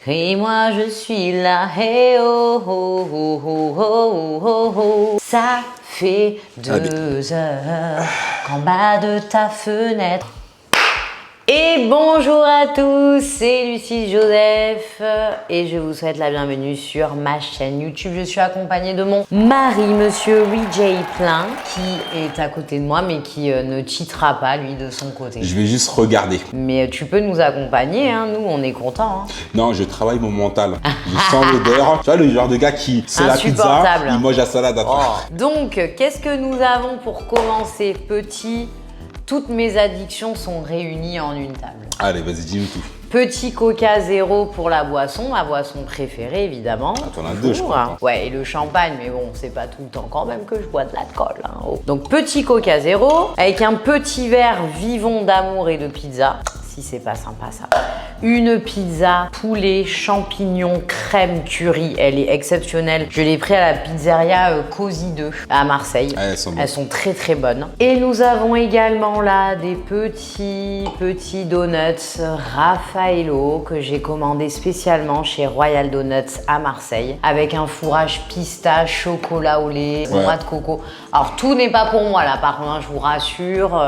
Et moi je suis là, hey oh oh oh oh oh oh oh. Ça fait 2 heures qu'en bas de ta fenêtre. Et bonjour à tous, c'est Lucie Joseph et je vous souhaite la bienvenue sur ma chaîne YouTube. Je suis accompagnée de mon mari, monsieur Rijay Plein, qui est à côté de moi mais qui ne cheatera pas lui de son côté. Je vais juste regarder. Mais tu peux nous accompagner, hein, nous on est contents. Hein. Non, je travaille mon mental. Je sens l'odeur. Tu vois le genre de gars qui c'est la pizza, il mange la salade après. Oh. Donc, qu'est-ce que nous avons pour commencer, petit? Toutes mes addictions sont réunies en une table. Allez, vas-y, dis-nous tout. Petit Coca zéro pour la boisson, ma boisson préférée évidemment. Ah, t'en as deux, je crois. Ouais, et le champagne, mais bon, c'est pas tout le temps quand même que je bois de l'alcool. Hein. Oh. Donc petit Coca zéro, avec un petit verre Vivons d'amour et de pizza. Si c'est pas sympa ça. Une pizza poulet, champignons, crème, curry. Elle est exceptionnelle. Je l'ai pris à la pizzeria Cozy 2 à Marseille. Ah, elles sont très très bonnes. Et nous avons également là des petits donuts Raffaello que j'ai commandé spécialement chez Royal Donuts à Marseille avec un fourrage pistache, chocolat au lait, noix de coco. Alors tout n'est pas pour moi là, par contre, je vous rassure.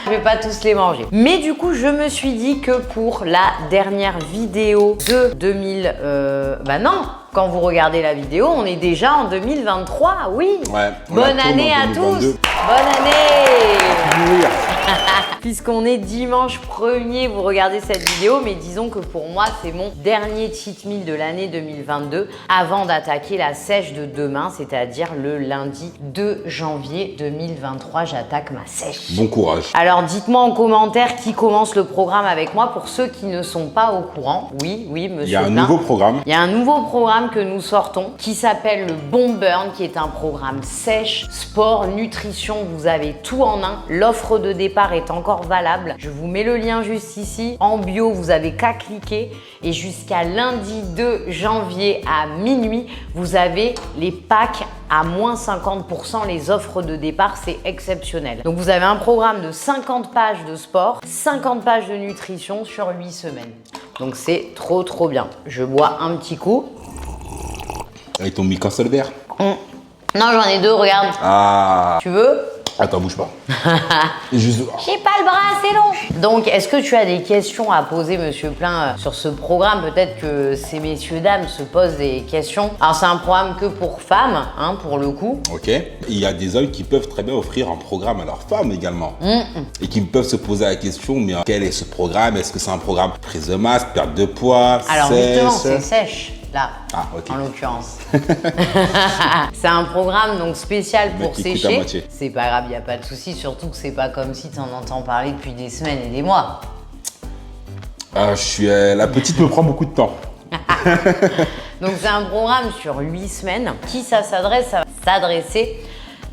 Je vais pas tous les manger. Mais du coup, je me suis dit que pour la dernière vidéo de 2000... bah non, quand vous regardez la vidéo, on est déjà en 2023, oui. Ouais. Bonne année à tous. Bonne année. Puisqu'on est dimanche 1er, vous regardez cette vidéo, mais disons que pour moi, c'est mon dernier cheat meal de l'année 2022 avant d'attaquer la sèche de demain, c'est-à-dire le lundi 2 janvier 2023, j'attaque ma sèche. Bon courage. Alors, dites-moi en commentaire qui commence le programme avec moi pour ceux qui ne sont pas au courant. Oui, monsieur. Il y a un nouveau programme. Il y a un nouveau programme que nous sortons qui s'appelle le Bon Burn, qui est un programme sèche, sport, nutrition. Vous avez tout en un. L'offre de départ est encore valable. Je vous mets le lien juste ici. En bio, vous avez qu'à cliquer. Et jusqu'à lundi 2 janvier à minuit, vous avez les packs à moins 50%. Les offres de départ, c'est exceptionnel. Donc, vous avez un programme de 50 pages de sport, 50 pages de nutrition sur 8 semaines. Donc, c'est trop bien. Je bois un petit coup. Avec ton qu'un seul verre. Non, j'en ai 2, regarde. Ah. Tu veux? Attends, bouge pas. Juste... J'ai pas le bras assez long. Donc, est-ce que tu as des questions à poser, monsieur Plein, sur ce programme? Peut-être que ces messieurs, dames se posent des questions. Alors, c'est un programme que pour femmes, hein, pour le coup. Ok. Il y a des hommes qui peuvent très bien offrir un programme à leurs femmes également. Et qui peuvent se poser la question, mais quel est ce programme? Est-ce que c'est un programme prise de masse, perte de poids, Alors, sèche? justement, c'est sèche. Là, okay. En l'occurrence. C'est un programme donc spécial pour sécher. C'est pas grave, il n'y a pas de souci, surtout que c'est pas comme si tu en entends parler depuis des semaines et des mois. La petite me prend beaucoup de temps. Donc c'est un programme sur 8 semaines. Qui ça s'adresse? Ça va s'adresser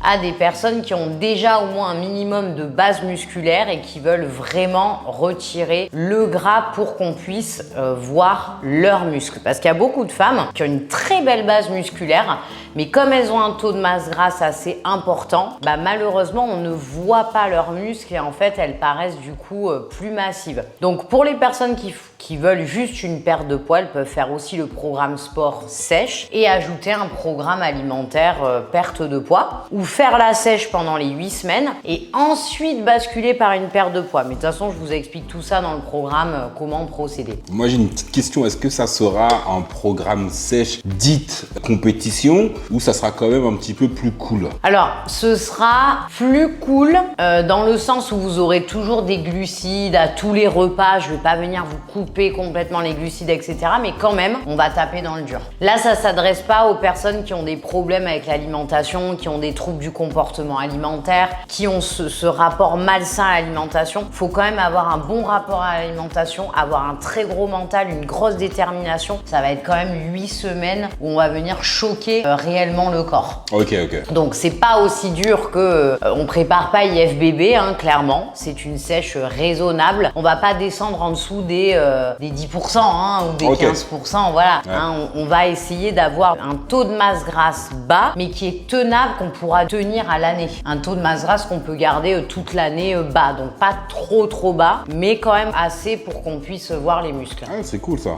à des personnes qui ont déjà au moins un minimum de base musculaire et qui veulent vraiment retirer le gras pour qu'on puisse voir leurs muscles. Parce qu'il y a beaucoup de femmes qui ont une très belle base musculaire, mais comme elles ont un taux de masse grasse assez important, bah malheureusement on ne voit pas leurs muscles et en fait elles paraissent du coup plus massives. Donc pour les personnes qui veulent juste une perte de poids, elles peuvent faire aussi le programme sport sèche et ajouter un programme alimentaire perte de poids ou faire la sèche pendant les 8 semaines et ensuite basculer par une perte de poids. Mais de toute façon, je vous explique tout ça dans le programme, comment procéder. Moi, j'ai une petite question. Est-ce que ça sera un programme sèche dite compétition ou ça sera quand même un petit peu plus cool? Alors, ce sera plus cool dans le sens où vous aurez toujours des glucides à tous les repas. Je vais pas venir vous couper complètement les glucides, etc. Mais quand même, on va taper dans le dur. Là, ça s'adresse pas aux personnes qui ont des problèmes avec l'alimentation, qui ont des troubles du comportement alimentaire, qui ont ce rapport malsain à l'alimentation. Il faut quand même avoir un bon rapport à l'alimentation, avoir un très gros mental, une grosse détermination. Ça va être quand même 8 semaines où on va venir choquer réellement le corps. Ok. Donc c'est pas aussi dur que on prépare pas IFBB, hein, clairement. C'est une sèche raisonnable. On va pas descendre en dessous des 10% hein, ou des 15%. Voilà. Ouais. Hein, on va essayer d'avoir un taux de masse grasse bas, mais qui est tenable, qu'on pourra tenir à l'année. Un taux de masse grasse qu'on peut garder toute l'année bas. Donc pas trop bas, mais quand même assez pour qu'on puisse voir les muscles. Ah, c'est cool ça.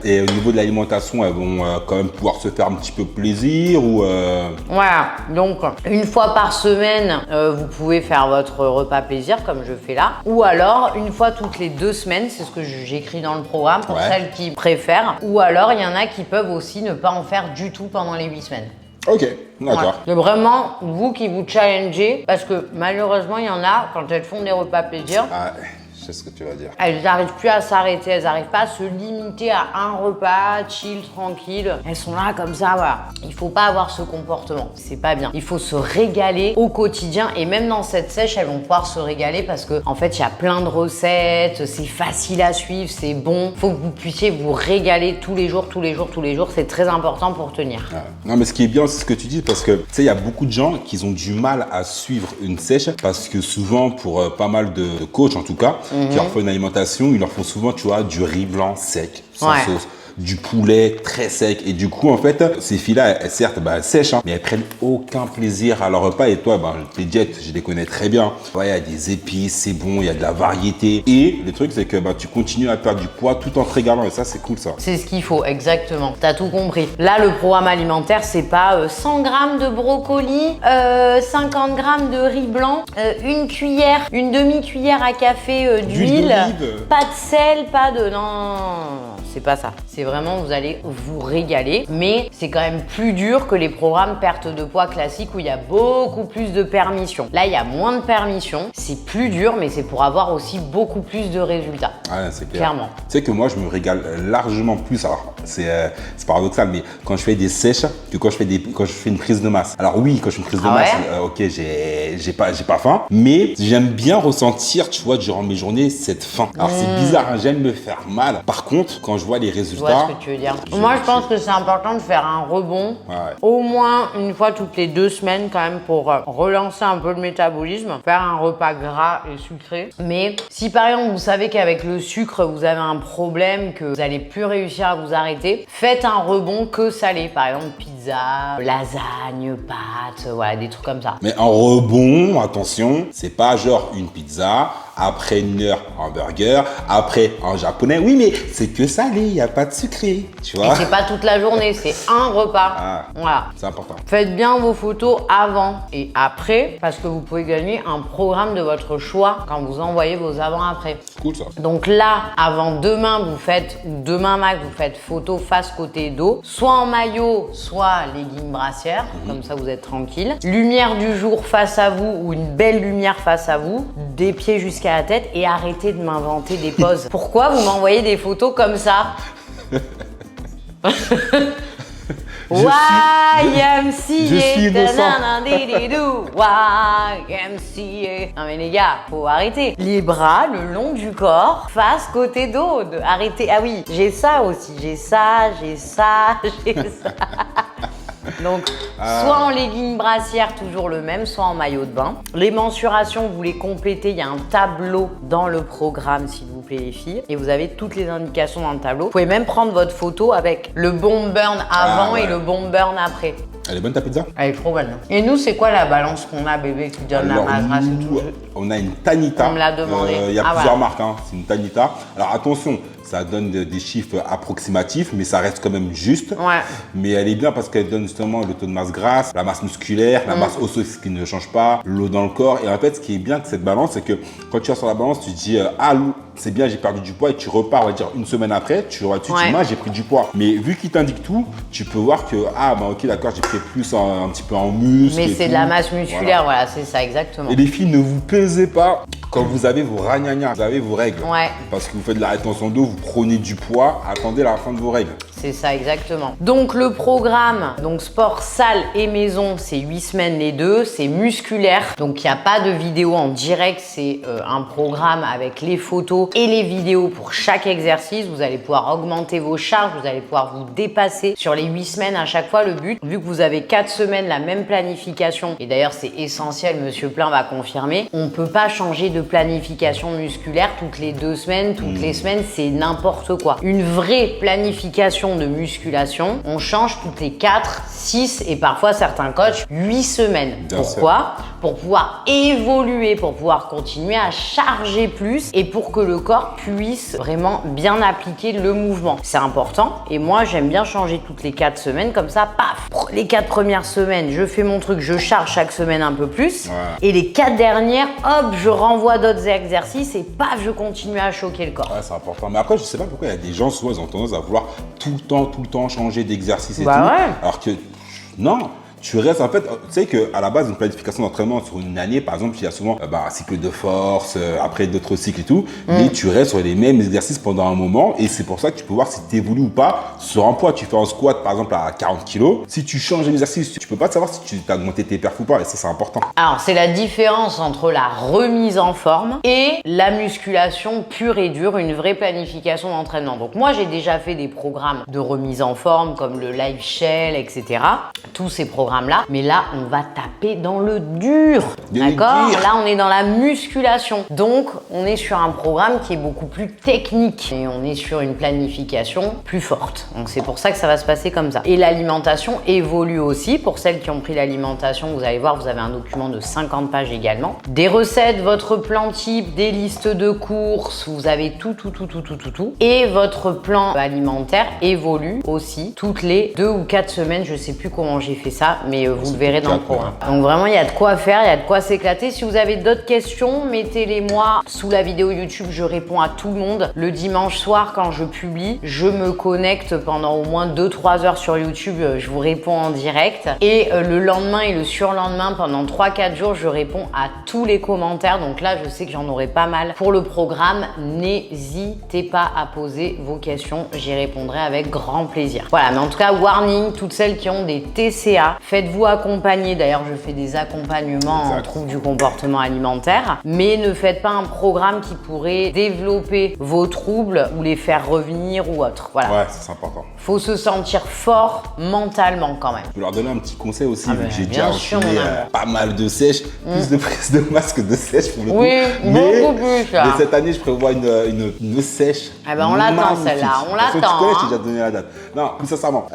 Et au niveau de l'alimentation, elles vont quand même pouvoir se faire un petit peu plaisir ou Voilà, donc une fois par semaine, vous pouvez faire votre repas plaisir comme je fais là. Ou alors une fois toutes les 2 semaines, c'est ce que j'écris dans le programme pour celles qui préfèrent. Ou alors il y en a qui peuvent aussi ne pas en faire du tout pendant les 8 semaines. Ok, d'accord. C'est vraiment vous qui vous challengez parce que malheureusement il y en a quand elles font des repas plaisir. Ah, je sais ce que tu vas dire. Elles n'arrivent plus à s'arrêter, elles n'arrivent pas à se limiter à un repas, chill, tranquille. Elles sont là comme ça, voilà. Il faut pas avoir ce comportement, c'est pas bien. Il faut se régaler au quotidien et même dans cette sèche, elles vont pouvoir se régaler parce que en fait, il y a plein de recettes, c'est facile à suivre, c'est bon. Il faut que vous puissiez vous régaler tous les jours. C'est très important pour tenir. Ouais. Non, mais ce qui est bien, c'est ce que tu dis parce que tu sais, il y a beaucoup de gens qui ont du mal à suivre une sèche parce que souvent, pour pas mal de coachs en tout cas, qui leur font une alimentation, ils leur font souvent, tu vois, du riz blanc sec, sans sauce, du poulet très sec. Et du coup, en fait, ces filles-là, elles, certes, elles sèchent, hein, mais elles prennent aucun plaisir à leur repas. Et toi, tes diètes, je les connais très bien. Ouais, il y a des épices, c'est bon, il y a de la variété. Et le truc, c'est que tu continues à perdre du poids tout en te régalant. Et ça, c'est cool, ça. C'est ce qu'il faut, exactement. T'as tout compris. Là, le programme alimentaire, c'est pas 100 grammes de brocoli, 50 grammes de riz blanc, une cuillère, une demi-cuillère à café d'huile, pas de sel, pas de... Non, c'est pas ça. C'est vraiment, vous allez vous régaler. Mais c'est quand même plus dur que les programmes perte de poids classiques où il y a beaucoup plus de permissions. Là, il y a moins de permissions. C'est plus dur, mais c'est pour avoir aussi beaucoup plus de résultats. Ouais, c'est clair. Clairement. Tu sais que moi, je me régale largement plus. Alors, c'est paradoxal, mais quand je fais des sèches, que quand je fais une prise de masse. Alors oui, quand je fais une prise de masse, ok, j'ai pas faim, mais j'aime bien ressentir, tu vois, durant mes journées, cette faim. Alors c'est bizarre, hein, j'aime me faire mal. Par contre, quand je vois les résultats... Je vois ce que tu veux dire. Moi, je pense que c'est important de faire un rebond, au moins une fois toutes les 2 semaines quand même pour relancer un peu le métabolisme, faire un repas gras et sucré. Mais si par exemple, vous savez qu'avec le sucre, vous avez un problème, que vous n'allez plus réussir à vous arrêter, faites un rebond que salé. Par exemple, pizza, lasagne, pâtes, voilà, des trucs comme ça. Mais en rebond, attention, c'est pas genre une pizza, après une heure un burger, après un japonais. Oui, mais c'est que salé, il n'y a pas de sucré, tu vois. Et c'est pas toute la journée, c'est un repas. Voilà. C'est important. Faites bien vos photos avant et après parce que vous pouvez gagner un programme de votre choix quand vous envoyez vos avant-après. C'est cool ça. Donc là, avant demain, demain max, vous faites photo face côté dos, soit en maillot, soit legging brassière, comme ça vous êtes tranquille. Lumière du jour face à vous ou une belle lumière face à vous, des pieds jusqu'à la tête et arrêtez de m'inventer des poses. Pourquoi vous m'envoyez des photos comme ça? Je suis innocent. Non mais les gars, faut arrêter. Les bras le long du corps, face côté dos. Arrêtez. Ah oui, j'ai ça aussi. J'ai ça. Donc, soit en legging brassière, toujours le même, soit en maillot de bain. Les mensurations, vous les complétez. Il y a un tableau dans le programme, s'il vous plaît, les filles. Et vous avez toutes les indications dans le tableau. Vous pouvez même prendre votre photo avec le bomb burn avant et le bomb burn après. Elle est bonne ta pizza? Elle est trop bonne. Et nous, c'est quoi la balance qu'on a, bébé, qui donne la masse grasse et tout? On a une Tanita. On me l'a demandé. Il y a plusieurs marques, hein. C'est une Tanita. Alors attention, ça donne des chiffres approximatifs, mais ça reste quand même juste. Ouais. Mais elle est bien parce qu'elle donne justement le taux de masse grasse, la masse musculaire, la masse osseuse qui ne change pas, l'eau dans le corps. Et en fait, ce qui est bien avec cette balance, c'est que quand tu vas sur la balance, tu te dis c'est bien, j'ai perdu du poids, et tu repars, on va dire, une semaine après, tu vois, tu dis, j'ai pris du poids. Mais vu qu'il t'indique tout, tu peux voir que, ok, d'accord, j'ai pris plus un petit peu en muscle. Mais c'est de la masse musculaire, voilà, c'est ça, exactement. Et les filles, ne vous pesez pas quand vous avez vos ragnagnas, vous avez vos règles. Ouais. Parce que vous faites de la rétention d'eau, vous prenez du poids, attendez la fin de vos règles. C'est ça, exactement. Donc le programme, donc sport, salle et maison, c'est 8 semaines les deux, c'est musculaire. Donc il n'y a pas de vidéo en direct, c'est un programme avec les photos et les vidéos pour chaque exercice. Vous allez pouvoir augmenter vos charges, vous allez pouvoir vous dépasser sur les 8 semaines à chaque fois. Le but, vu que vous avez 4 semaines la même planification, et d'ailleurs c'est essentiel, Monsieur Plein va confirmer, on ne peut pas changer de planification musculaire toutes les 2 semaines, toutes les semaines, c'est n'importe quoi. Une vraie planification de musculation, on change toutes les 4, 6 et parfois certains coachs 8 semaines. Pourquoi? Pour pouvoir évoluer, pour pouvoir continuer à charger plus et pour que le corps puisse vraiment bien appliquer le mouvement. C'est important et moi j'aime bien changer toutes les 4 semaines comme ça, paf. Les 4 premières semaines, je fais mon truc, je charge chaque semaine un peu plus et les 4 dernières, hop, je renvoie d'autres exercices et paf, je continue à choquer le corps. Ouais, c'est important. Mais après, je sais pas pourquoi il y a des gens, souvent, ils ont tendance à vouloir tout le temps changer d'exercice et tout. Ouais. Alors que non. Tu restes en fait, tu sais qu'à la base, une planification d'entraînement sur une année, par exemple, il y a souvent un cycle de force, après d'autres cycles et tout, mais tu restes sur les mêmes exercices pendant un moment et c'est pour ça que tu peux voir si tu évolues ou pas sur un poids. Tu fais un squat par exemple à 40 kg, si tu changes d'exercice, tu peux pas savoir si tu as augmenté tes perfs ou pas et ça c'est important. Alors c'est la différence entre la remise en forme et la musculation pure et dure, une vraie planification d'entraînement. Donc moi j'ai déjà fait des programmes de remise en forme comme le Live Shell, etc. Tous ces programmes là, mais là on va taper dans le dur, d'accord? Là on est dans la musculation, donc on est sur un programme qui est beaucoup plus technique et on est sur une planification plus forte. Donc c'est pour ça que ça va se passer comme ça. Et l'alimentation évolue aussi. Pour celles qui ont pris l'alimentation, vous allez voir, vous avez un document de 50 pages également. Des recettes, votre plan type, des listes de courses, vous avez tout. Et votre plan alimentaire évolue aussi toutes les 2 ou 4 semaines, je sais plus comment j'ai fait ça, mais vous le verrez dans le programme. Donc vraiment, il y a de quoi faire, il y a de quoi s'éclater. Si vous avez d'autres questions, mettez-les moi sous la vidéo YouTube, je réponds à tout le monde. Le dimanche soir, quand je publie, je me connecte pendant au moins 2-3 heures sur YouTube, je vous réponds en direct. Et le lendemain et le surlendemain, pendant 3-4 jours, je réponds à tous les commentaires. Donc là, je sais que j'en aurai pas mal pour le programme. N'hésitez pas à poser vos questions, j'y répondrai avec grand plaisir. Voilà, mais en tout cas, warning, toutes celles qui ont des TCA, faites-vous accompagner. D'ailleurs, je fais des accompagnements en trouble du comportement alimentaire, mais ne faites pas un programme qui pourrait développer vos troubles ou les faire revenir ou autre. Voilà. Ouais, c'est important. Faut se sentir fort mentalement quand même. Je peux leur donner un petit conseil aussi, vu que j'ai bien déjà sûr, enchaîné pas mal de sèches, plus de prise de masque que de sèche pour le coup. Oui, beaucoup plus. Mais cette année, je prévois une sèche. Ah ben on l'attend celle-là, on l'attend. Tu connais, je t'ai déjà donné la date. Non, plus sincèrement,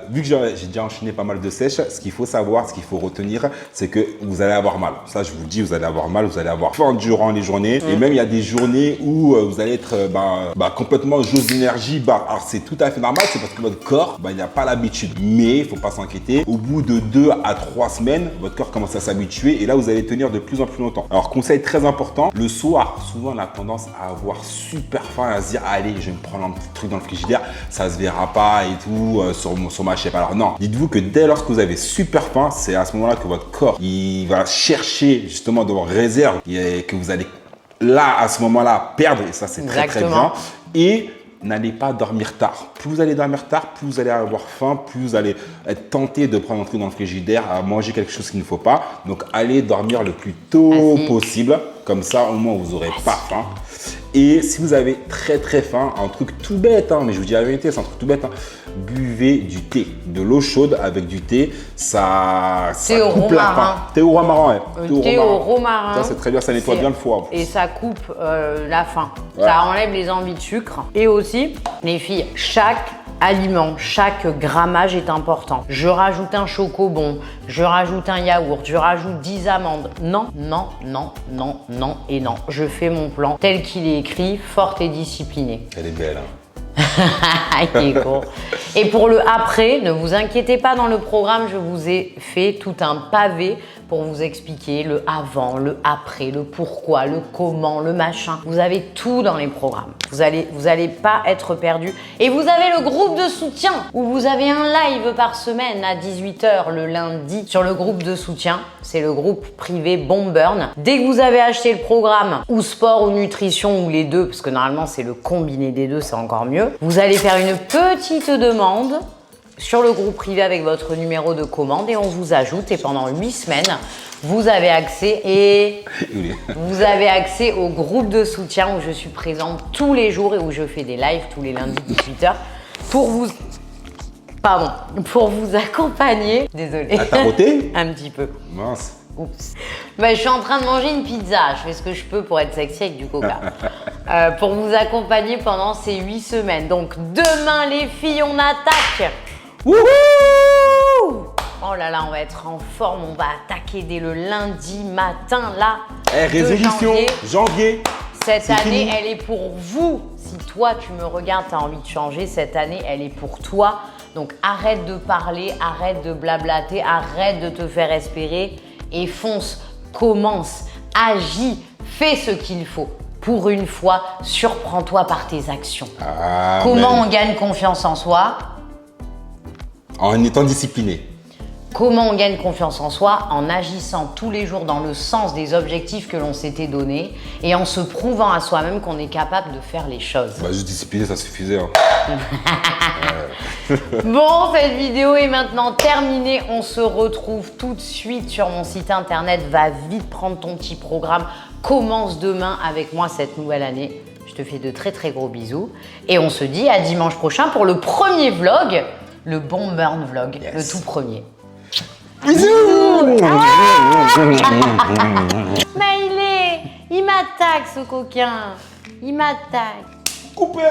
vu que j'ai déjà enchaîné pas mal de sèches, ce qu'il faut savoir, ce qu'il faut retenir, c'est que vous allez avoir mal. Ça, je vous le dis, vous allez avoir mal, vous allez avoir faim durant les journées. Et même, il y a des journées où vous allez être complètement jauge d'énergie bas. Alors, c'est tout à fait normal, c'est parce que votre corps, il n'a pas l'habitude. Mais il ne faut pas s'inquiéter. Au bout de 2 à 3 semaines, votre corps commence à s'habituer et là, vous allez tenir de plus en plus longtemps. Alors, conseil très important, le soir, souvent, on a tendance à avoir super faim et à se dire, allez, je vais me prendre un petit truc dans le frigidaire, ça se verra pas et tout sur ma chef. Alors non, dites-vous que dès lors que vous avez super faim, c'est à ce moment-là que votre corps, il va chercher justement de vos réserves et que vous allez là, à ce moment-là, perdre. Et ça, c'est très bien. Et n'allez pas dormir tard. Plus vous allez dormir tard, plus vous allez avoir faim, plus vous allez être tenté de prendre un truc dans le frigidaire, à manger quelque chose qu'il ne faut pas. Donc, allez dormir le plus tôt possible. Comme ça, au moins, vous n'aurez pas faim. Et si vous avez très faim, un truc tout bête, mais je vous dis la vérité, c'est un truc tout bête, buvez du thé, de l'eau chaude avec du thé, ça coupe la faim. Thé au romarin, Thé au romarin. Ça, c'est très bien, ça nettoie bien le foie. Et ça coupe la faim. Ouais. Ça enlève les envies de sucre. Et aussi, les filles, chaque aliment, chaque grammage est important. Je rajoute un chocobon, je rajoute un yaourt, je rajoute 10 amandes. Non et non. Je fais mon plan tel qu'il est écrit, forte et disciplinée. Elle est belle, Il est court. Et pour le après, ne vous inquiétez pas, dans le programme, je vous ai fait tout un pavé pour vous expliquer le avant, le après, le pourquoi, le comment, le machin. Vous avez tout dans les programmes. Vous allez pas être perdu. Et vous avez le groupe de soutien où vous avez un live par semaine à 18 h le lundi sur le groupe de soutien. C'est le groupe privé Bomburn. Dès que vous avez acheté le programme ou sport ou nutrition ou les deux, parce que normalement c'est le combiné des deux, c'est encore mieux, vous allez faire une petite demande sur le groupe privé avec votre numéro de commande et on vous ajoute et pendant 8 semaines, vous avez accès au groupe de soutien où je suis présente tous les jours et où je fais des lives tous les lundis 18 h pour vous accompagner. Désolée. Ah, t'as roté? Un petit peu. Mince. Oups. Bah, je suis en train de manger une pizza. Je fais ce que je peux pour être sexy avec du coca. Pour vous accompagner pendant ces 8 semaines. Donc demain les filles, on attaque. Wouhou! Oh là là, on va être en forme. On va attaquer dès le lundi matin là. Résolution, janvier. Cette année, elle est pour vous. Si toi, tu me regardes, tu as envie de changer, cette année, elle est pour toi. Donc arrête de parler, arrête de blablater, arrête de te faire espérer et fonce, commence, agis, fais ce qu'il faut. Pour une fois, surprends-toi par tes actions. Comment on gagne confiance en soi? En étant discipliné. Comment on gagne confiance en soi? En agissant tous les jours dans le sens des objectifs que l'on s'était donnés et en se prouvant à soi-même qu'on est capable de faire les choses. Bah, juste discipliné, ça suffisait. Hein. Bon, cette vidéo est maintenant terminée. On se retrouve tout de suite sur mon site internet. Va vite prendre ton petit programme. Commence demain avec moi cette nouvelle année. Je te fais de très très gros bisous. Et on se dit à dimanche prochain pour le premier vlog, le Bomburn vlog, yes. Le tout premier. Bisous. Mais il m'attaque ce coquin. Il m'attaque. Coupé.